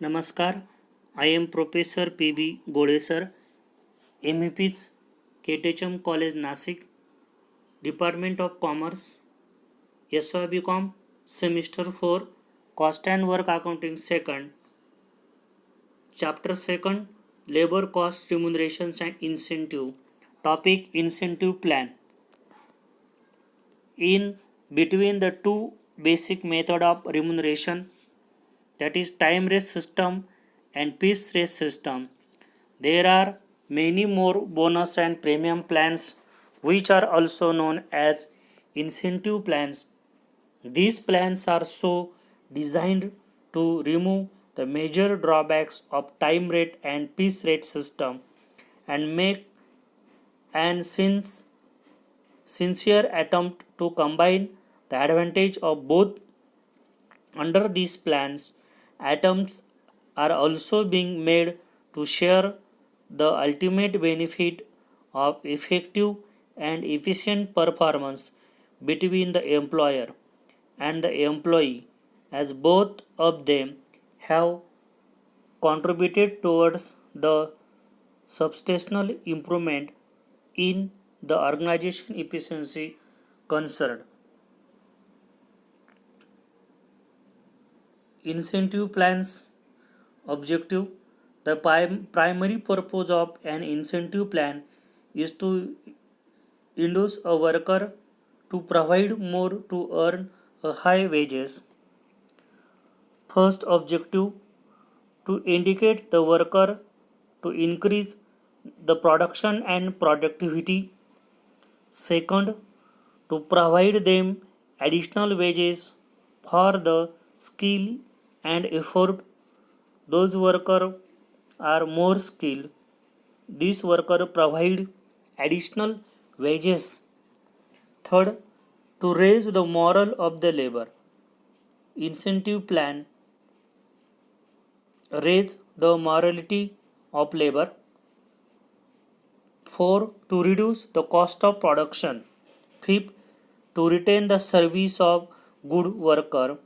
नमस्कार, I am Professor P.B. Godesar, MEPs, KTHM College Nasik, Department of Commerce, SYBCom, Semester 4, Cost and Work Accounting 2nd, Chapter 2nd, Labor Cost Remunerations and Incentive, Topic Incentive Plan. In between the two basic method of remuneration, that is time rate system and piece rate system, there are many more bonus and premium plans which are also known as incentive plans. These plans are so designed to remove the major drawbacks of time rate and piece rate system and make an sincere attempt to combine the advantage of both. Under these plans, attempts are also being made to share the ultimate benefit of effective and efficient performance between the employer and the employee, as both of them have contributed towards the substantial improvement in the organization efficiency concerned. Incentive plans objective. The primary purpose of an incentive plan is to induce a worker to provide more to earn a high wages. First objective, to indicate the worker to increase the production and productivity. Second, to provide them additional wages for the skill and effort. Those workers are more skilled. These workers provide additional wages. Third, to raise the morale of the labor. Incentive plan raise the morality of labor. 4. To reduce the cost of production. 5. To retain the service of good worker.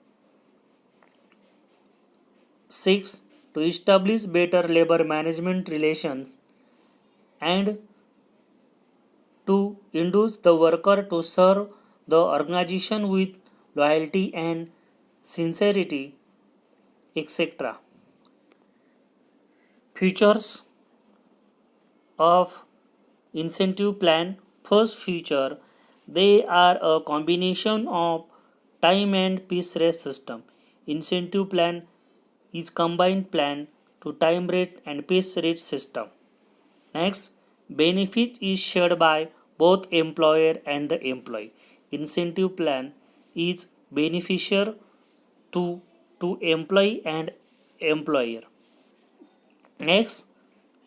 6. To establish better labor management relations and to induce the worker to serve the organization with loyalty and sincerity, etc. Features of incentive plan. First feature, they are a combination of time and piece rate system. Incentive plan is combined plan to time rate and piece rate system. Next, benefit is shared by both employer and the employee. Incentive plan is beneficial to employee and employer. Next,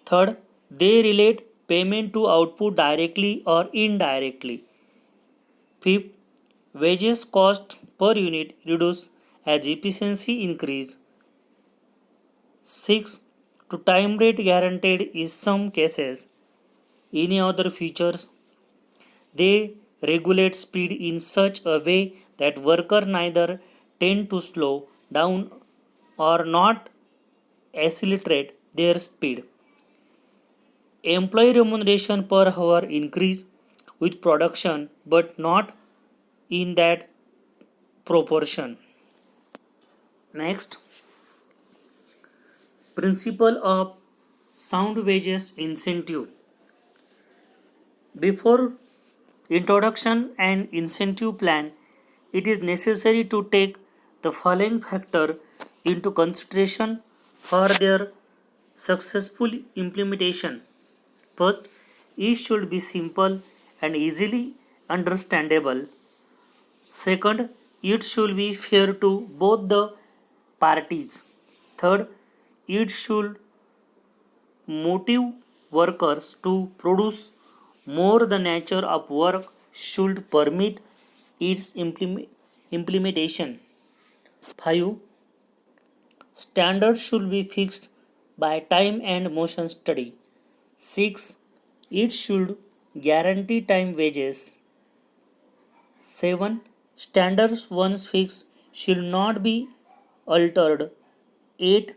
third, they relate payment to output directly or indirectly. Fifth, wages cost per unit reduce as efficiency increase. 6. To time rate guaranteed in some cases. Any other features, they regulate speed in such a way that worker neither tend to slow down or not accelerate their speed. Employee remuneration per hour increase with production but not in that proportion. Next, principle of sound wages incentive. Before introduction and incentive plan, it is necessary to take the following factor into consideration for their successful implementation. First, it should be simple and easily understandable. Second, it should be fair to both the parties. Third, it should motive workers to produce more. The nature of work should permit its implementation. 5. Standards should be fixed by time and motion study. 6. It should guarantee time wages. 7. Standards once fixed should not be altered. 8.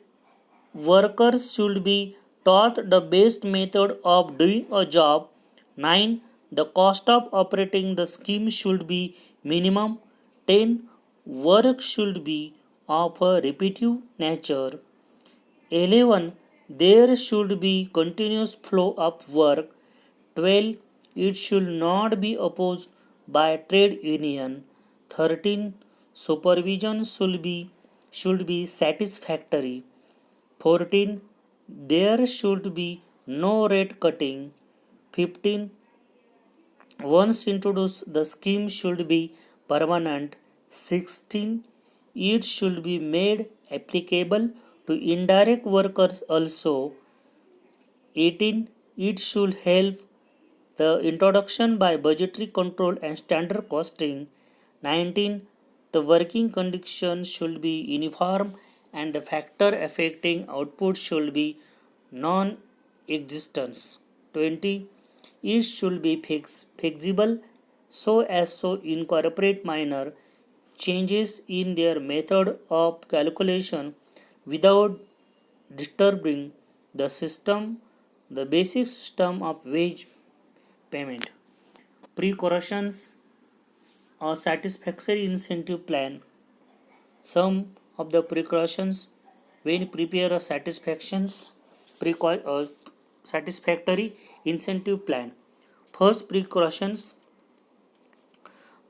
Workers should be taught the best method of doing a job. 9. The cost of operating the scheme should be minimum. 10. Work should be of a repetitive nature. 11. There should be continuous flow of work. 12. It should not be opposed by trade union. 13. Supervision should be satisfactory. 14. There should be no rate cutting. 15. Once introduced, the scheme should be permanent. 16. It should be made applicable to indirect workers also. 18. It should help the introduction by budgetary control and standard costing. 19. The working conditions should be uniform and the factor affecting output should be non-existence. 20. It should be flexible so as to incorporate minor changes in their method of calculation without disturbing the system, the basic system of wage payment. Precautions or satisfactory incentive plan. Some of the precautions when prepare a satisfactory incentive plan. First precautions,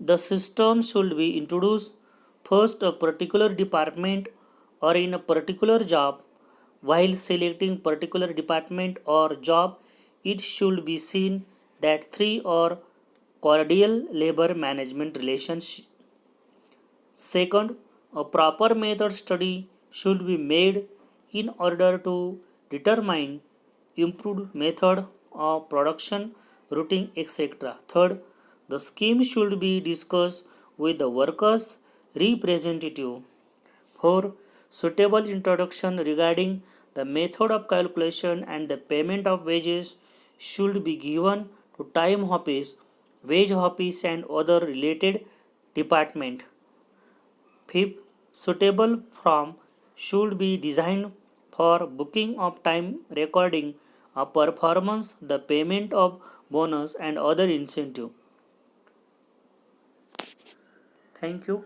the system should be introduced first a particular department or in a particular job. While selecting particular department or job, it should be seen that three or cordial labor management relations. Second, a proper method study should be made in order to determine improved method of production, routing, etc. Third, the scheme should be discussed with the workers' representative. 4. Suitable introduction regarding the method of calculation and the payment of wages should be given to time office, wage office and other related department. 5. Suitable form should be designed for booking of time recording of performance, the payment of bonus and other incentive. Thank you.